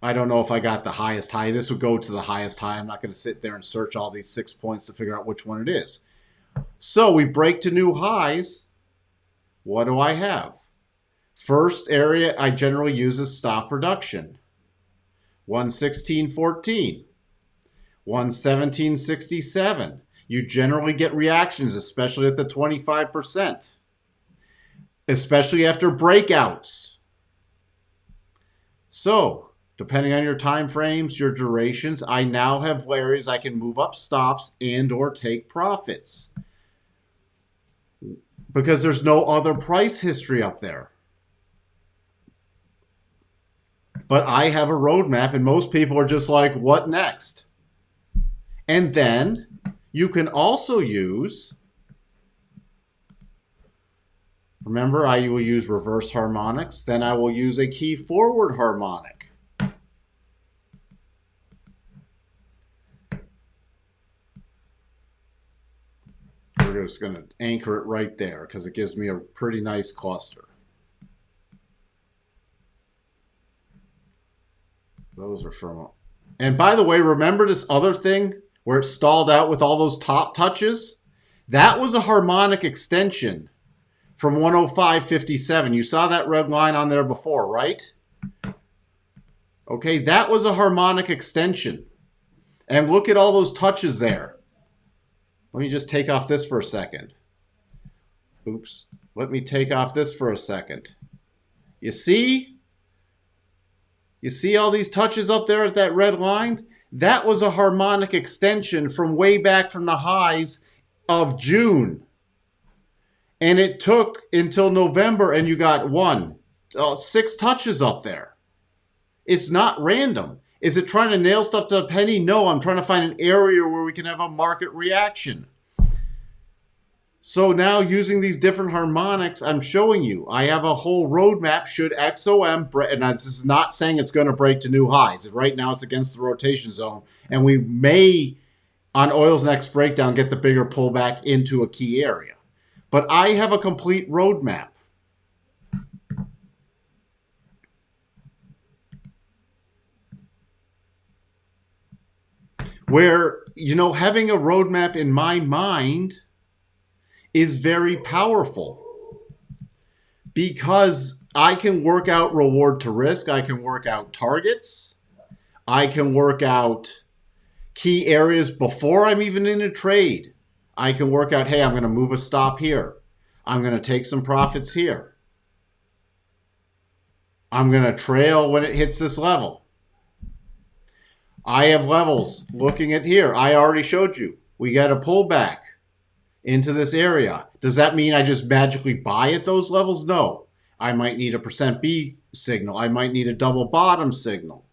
Speaker 1: I don't know if I got the highest high. This would go to the highest high. I'm not going to sit there and search all these 6 points to figure out which one it is. So we break to new highs. What do I have? First area I generally use is stop reduction. 116.14. 117.67. You generally get reactions, especially at the 25%. Especially after breakouts. So, depending on your time frames, your durations, I now have areas I can move up stops and or take profits. Because there's no other price history up there. But I have a roadmap, and most people are just like, what next? And then you can also use, remember, I will use reverse harmonics. Then I will use a key forward harmonic. We're just going to anchor it right there because it gives me a pretty nice cluster. Those are from, and by the way, remember this other thing where it stalled out with all those top touches? That was a harmonic extension from 105.57. You saw that red line on there before, right? Okay, that was a harmonic extension. And look at all those touches there. Let me just take off this for a second. Oops. Let me take off this for a second. You see? You see all these touches up there at that red line? That was a harmonic extension from way back from the highs of June. And it took until November and you got 6 touches up there. It's not random. Is it trying to nail stuff to a penny? No, I'm trying to find an area where we can have a market reaction. So now using these different harmonics, I'm showing you. I have a whole roadmap should XOM, and this is not saying it's going to break to new highs. Right now it's against the rotation zone. And we may, on oil's next breakdown, get the bigger pullback into a key area. But I have a complete roadmap. Where, you know, having a roadmap in my mind is very powerful because I can work out reward to risk. I can work out targets. I can work out key areas before I'm even in a trade. I can work out, hey, I'm going to move a stop here. I'm going to take some profits here. I'm going to trail when it hits this level. I have levels looking at here. I already showed you. We got a pullback into this area. Does that mean I just magically buy at those levels? No. I might need a %B signal. I might need a double bottom signal.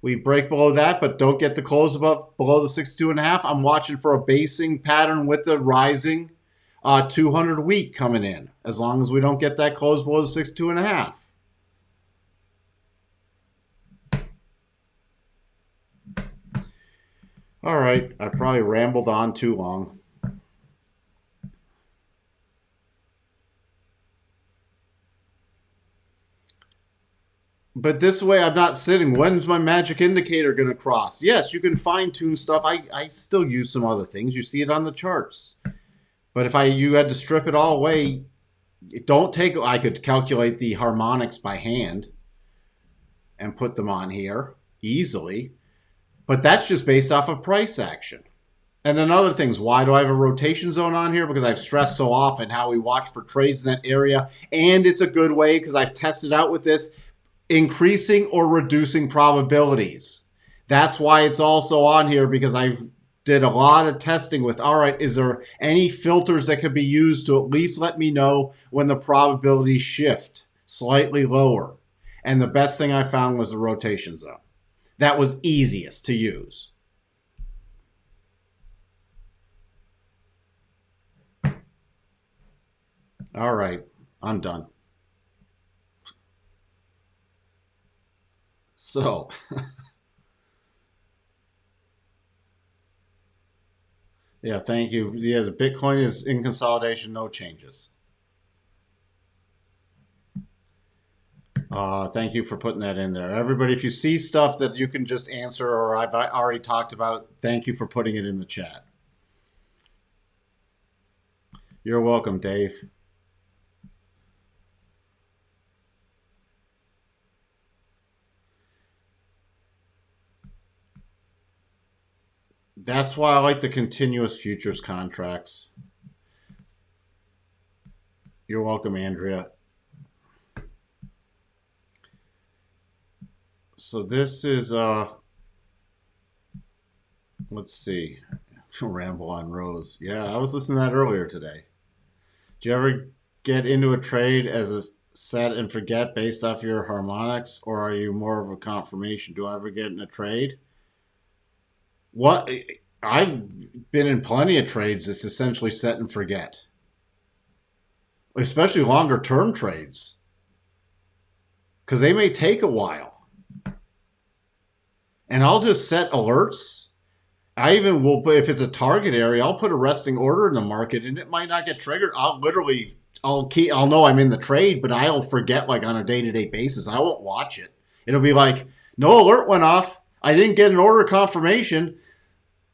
Speaker 1: We break below that, but don't get the close above below the 62.5. I'm watching for a basing pattern with the rising 200 week coming in, as long as we don't get that close below the 62.5. All right, I've probably rambled on too long. But this way I'm not sitting. When's my magic indicator going to cross? Yes, you can fine tune stuff. I still use some other things. You see it on the charts. But if you had to strip it all away, I could calculate the harmonics by hand and put them on here easily. But that's just based off of price action. And then other things, why do I have a rotation zone on here? Because I've stressed so often how we watch for trades in that area. And it's a good way because I've tested out with this, increasing or reducing probabilities. That's why it's also on here, because I did a lot of testing with, all right, is there any filters that could be used to at least let me know when the probabilities shift slightly lower? And the best thing I found was the rotation zone. That was easiest to use. All right, I'm done. So, yeah, thank you. Yeah, the Bitcoin is in consolidation, no changes. Thank you for putting that in there. Everybody, if you see stuff that you can just answer or I've already talked about, thank you for putting it in the chat. You're welcome, Dave. That's why I like the continuous futures contracts. You're welcome, Andrea. So this is, let's see, ramble on Rose. Yeah, I was listening to that earlier today. Do you ever get into a trade as a set and forget based off your harmonics, or are you more of a confirmation? Do I ever get in a trade? What I've been in plenty of trades that's essentially set and forget, especially longer term trades, because they may take a while. And I'll just set alerts. I even will, if it's a target area, I'll put a resting order in the market, and it might not get triggered. I'll know I'm in the trade, but I'll forget, like, on a day-to-day basis. I won't watch it. It'll be like, no alert went off. I didn't get an order confirmation.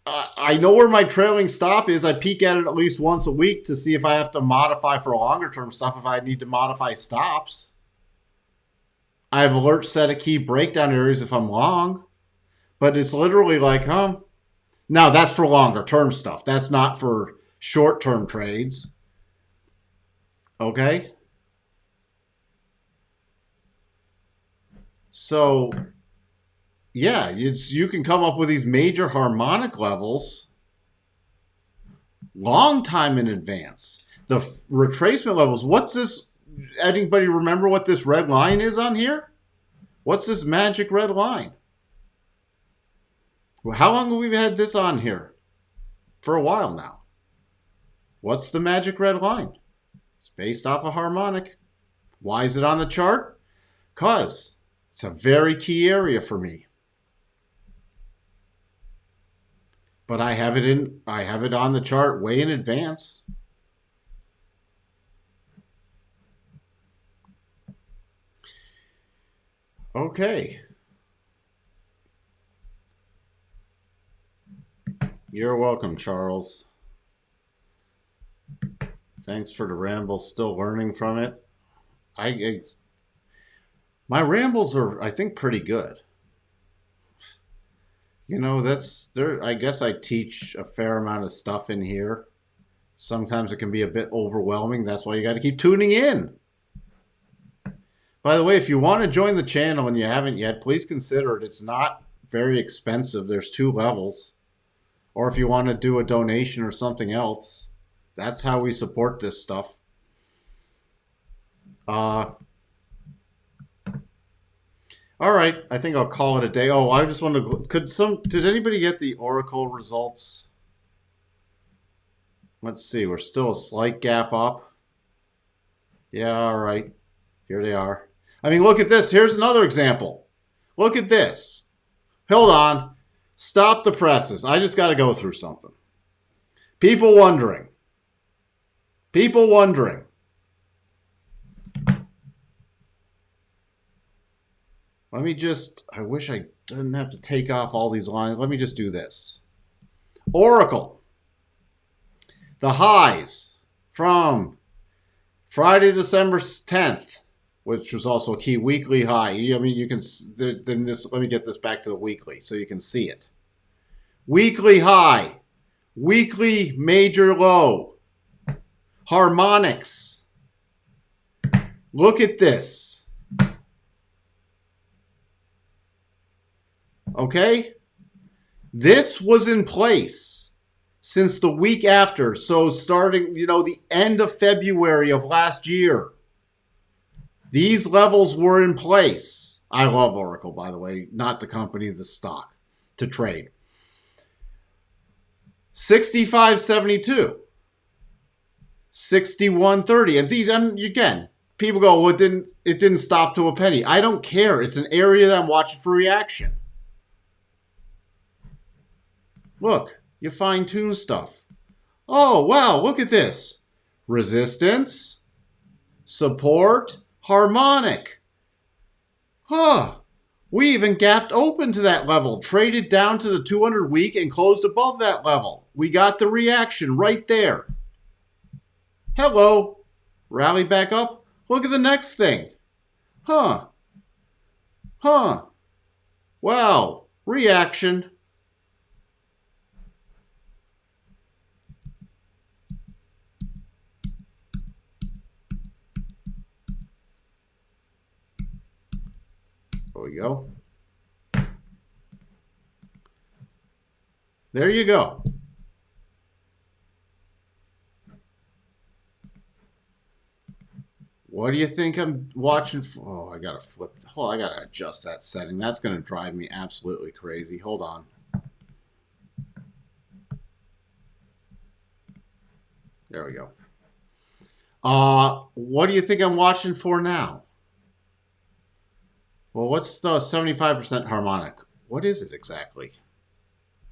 Speaker 1: I know where my trailing stop is. I peek at it at least once a week to see if I have to modify for longer term stuff, if I need to modify stops. I have alerts set at key breakdown areas if I'm long. But it's literally like, Now, that's for longer term stuff. That's not for short term trades. Okay? So, yeah, you can come up with these major harmonic levels long time in advance. The retracement levels, what's this? Anybody remember what this red line is on here? What's this magic red line? Well, how long have we had this on here? For a while now. What's the magic red line? It's based off a harmonic. Why is it on the chart? Because it's a very key area for me. But I have it on the chart way in advance. Okay. You're welcome, Charles. Thanks for the ramble. Still learning from it. My rambles are, I think, pretty good. You know, I guess I teach a fair amount of stuff in here. Sometimes it can be a bit overwhelming. That's why you got to keep tuning in. By the way, if you want to join the channel and you haven't yet, please consider it. It's not very expensive. There's 2 levels. Or if you want to do a donation or something else, that's how we support this stuff. All right, I think I'll call it a day. Oh, I just want to. Did anybody get the Oracle results? Let's see. We're still a slight gap up. Yeah, all right. Here they are. I mean, look at this. Here's another example. Look at this. Hold on. Stop the presses. I just got to go through something. People wondering. People wondering. Let me just, I wish I didn't have to take off all these lines. Let me just do this. Oracle. The highs from Friday, December 10th, which was also a key weekly high. I mean, you can, then this, let me get this back to the weekly so you can see it. Weekly high, weekly major low, harmonics. Look at this. Okay? This was in place since the week after. So starting, the end of February of last year. These levels were in place. I love Oracle, by the way, not the company, the stock to trade. 65.72, 61.30, and these. And again, people go, "Well, it didn't stop to a penny." I don't care. It's an area that I'm watching for reaction. Look, you fine-tune stuff. Oh wow, look at this: resistance, support, harmonic. Huh. We even gapped open to that level, traded down to the 200 week and closed above that level. We got the reaction right there. Hello. Rally back up. Look at the next thing. Huh. Huh. Wow. Reaction. There we go. There you go. What do you think I'm watching for? Oh, I gotta flip. Oh, I gotta adjust that setting. That's gonna drive me absolutely crazy. Hold on. There we go. What do you think I'm watching for now? Well, what's the 75% harmonic? What is it exactly?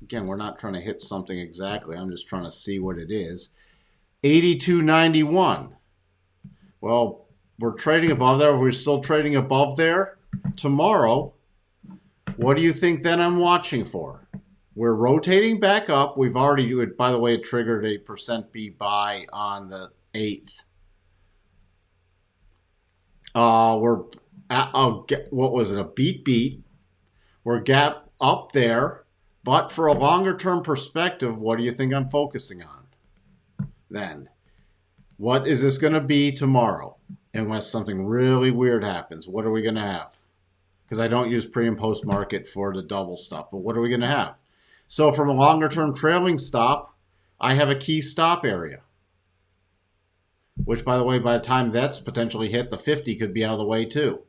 Speaker 1: Again, we're not trying to hit something exactly. I'm just trying to see what it is. 82.91. Well, we're trading above there. We're still trading above there. Tomorrow, what do you think then I'm watching for? We're rotating back up. We've already, by the way, it triggered a % B buy on the 8th. What was it? A beat. We're gap up there. But for a longer term perspective, what do you think I'm focusing on? Then, what is this going to be tomorrow? Unless something really weird happens, what are we going to have? Because I don't use pre and post market for the double stuff, but what are we going to have? So from a longer term trailing stop, I have a key stop area. Which, by the way, by the time that's potentially hit, the 50 could be out of the way too.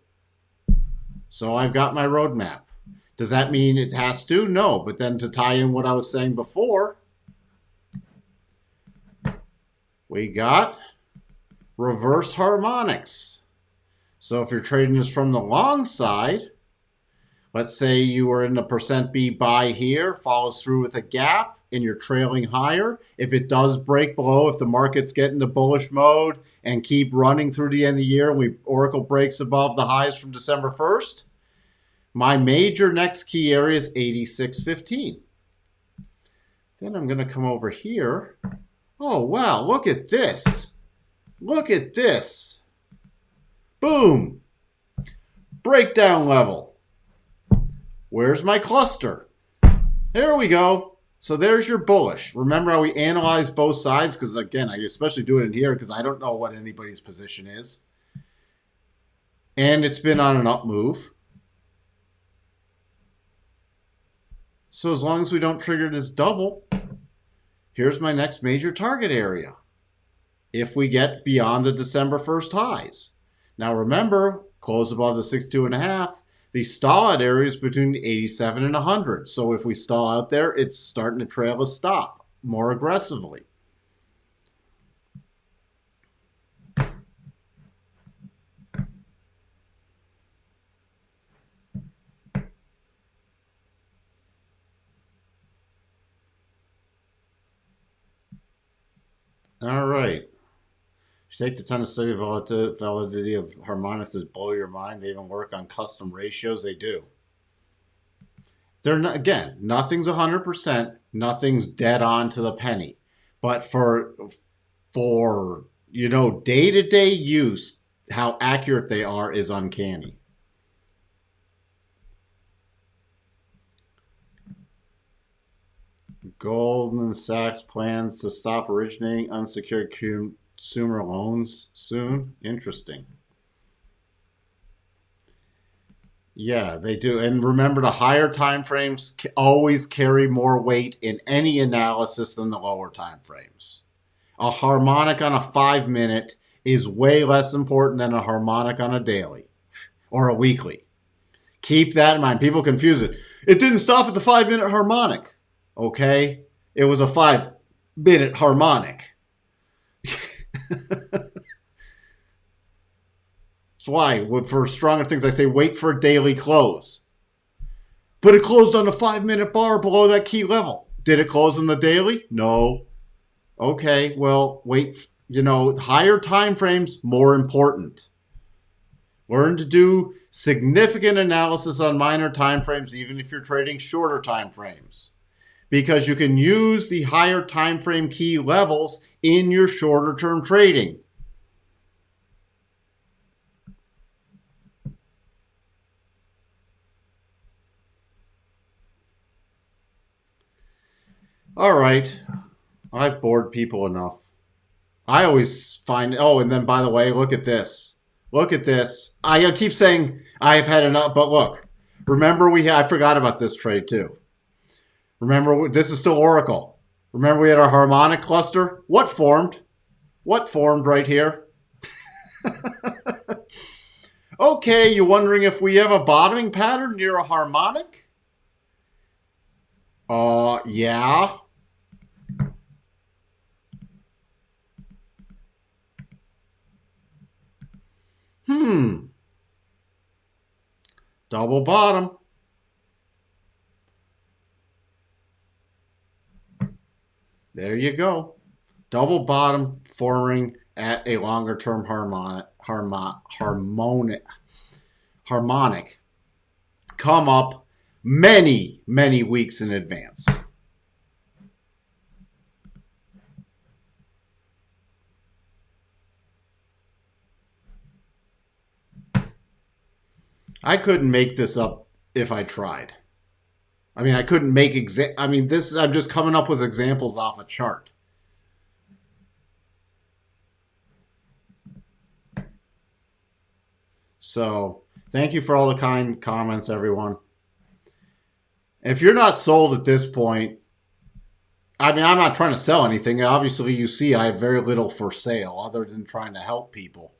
Speaker 1: So I've got my roadmap. Does that mean it has to? No. But then to tie in what I was saying before, we got reverse harmonics. So if you're trading this from the long side, let's say you were in the % B buy here, follows through with a gap, and you're trailing higher. If it does break below, if the markets get into bullish mode and keep running through the end of the year, and Oracle breaks above the highs from December 1st, my major next key area is 86.15. Then I'm going to come over here. Oh, wow, look at this. Look at this. Boom. Breakdown level. Where's my cluster? There we go. So there's your bullish. Remember how we analyze both sides? Because again, I especially do it in here because I don't know what anybody's position is. And it's been on an up move. So as long as we don't trigger this double, here's my next major target area. If we get beyond the December 1st highs. Now remember, close above the 62.5. The stall out area is between 87 and 100. So if we stall out there, it's starting to trail a stop more aggressively. All right. If you take the time to study validity of harmonics, blow your mind. They even work on custom ratios. They do. They're not, again, nothing's 100%. Nothing's dead on to the penny. But for day-to-day use, how accurate they are is uncanny. Goldman Sachs plans to stop originating unsecured consumer loans soon. Interesting. Yeah, they do. And remember, the higher time frames always carry more weight in any analysis than the lower time frames. A harmonic on a 5-minute is way less important than a harmonic on a daily or a weekly. Keep that in mind. People confuse it. It didn't stop at the 5-minute harmonic. Okay? It was a 5-minute harmonic. That's why, for stronger things, I say wait for a daily close. But it closed on the 5-minute bar below that key level. Did it close on the daily? No. Okay, well, wait. Higher time frames, more important. Learn to do significant analysis on minor time frames, even if you're trading shorter time frames, because you can use the higher time frame key levels in your shorter term trading. All right, I've bored people enough. I always find, and then by the way, look at this. Look at this. I keep saying I've had enough, but look. Remember I forgot about this trade too. Remember, this is still Oracle. Remember we had our harmonic cluster? What formed? What formed right here? Okay, you're wondering if we have a bottoming pattern near a harmonic? Yeah. Double bottom. There you go. Double bottom forming at a longer term harmonic. Come up many, many weeks in advance. I couldn't make this up if I tried. I mean, I couldn't make I'm just coming up with examples off a chart. So, thank you for all the kind comments, everyone. If you're not sold at this point, I mean, I'm not trying to sell anything. Obviously, you see I have very little for sale other than trying to help people.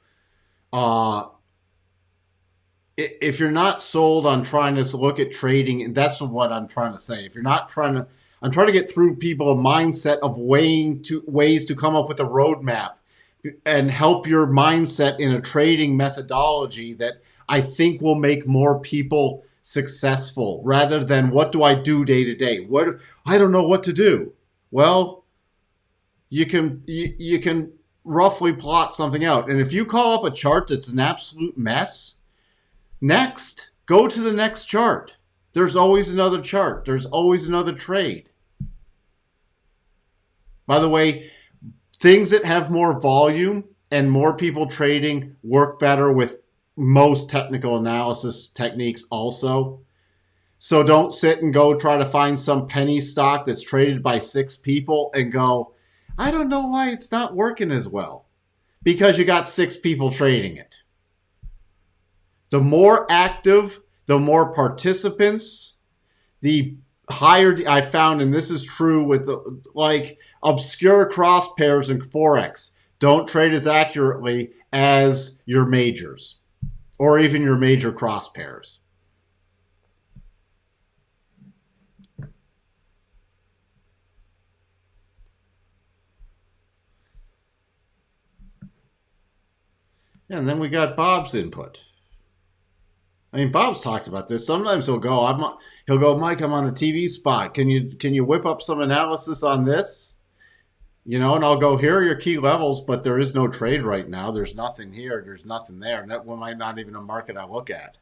Speaker 1: If you're not sold on trying to look at trading, that's what I'm trying to say. If you're not I'm trying to get through people a mindset of ways to come up with a roadmap and help your mindset in a trading methodology that I think will make more people successful rather than what do I do day to day? I don't know what to do. Well, you can roughly plot something out. And if you call up a chart that's an absolute mess, next, go to the next chart. There's always another chart. There's always another trade. By the way, things that have more volume and more people trading work better with most technical analysis techniques also. So don't sit and go try to find some penny stock that's traded by 6 people and go, I don't know why it's not working as well. Because you got 6 people trading it. The more active, the more participants, the higher I found, and this is true with like obscure cross pairs in forex, don't trade as accurately as your majors or even your major cross pairs. Yeah, and then we got Bob's input. I mean, Bob's talked about this. Sometimes he'll go, Mike, I'm on a TV spot. Can you whip up some analysis on this? You know, and I'll go, here are your key levels, but there is no trade right now. There's nothing here. There's nothing there. And that one might not even a market I look at.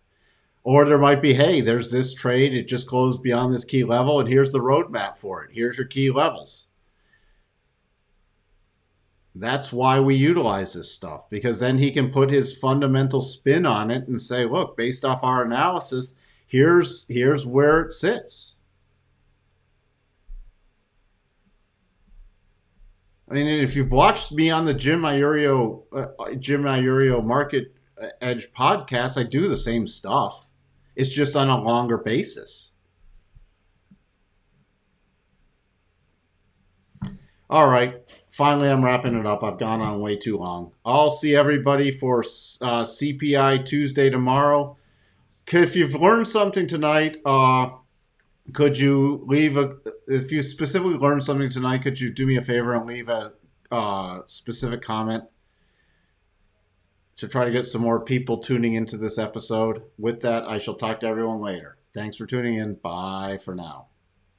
Speaker 1: Or there might be, hey, there's this trade. It just closed beyond this key level, and here's the roadmap for it. Here's your key levels. That's why we utilize this stuff, because then he can put his fundamental spin on it and say, look, based off our analysis, here's where it sits. I mean, if you've watched me on the Jim Iurio Market Edge podcast, I do the same stuff. It's just on a longer basis. All right. Finally, I'm wrapping it up. I've gone on way too long. I'll see everybody for CPI Tuesday tomorrow. If you've learned something tonight, could you leave if you specifically learned something tonight, could you do me a favor and leave a specific comment to try to get some more people tuning into this episode? With that, I shall talk to everyone later. Thanks for tuning in. Bye for now.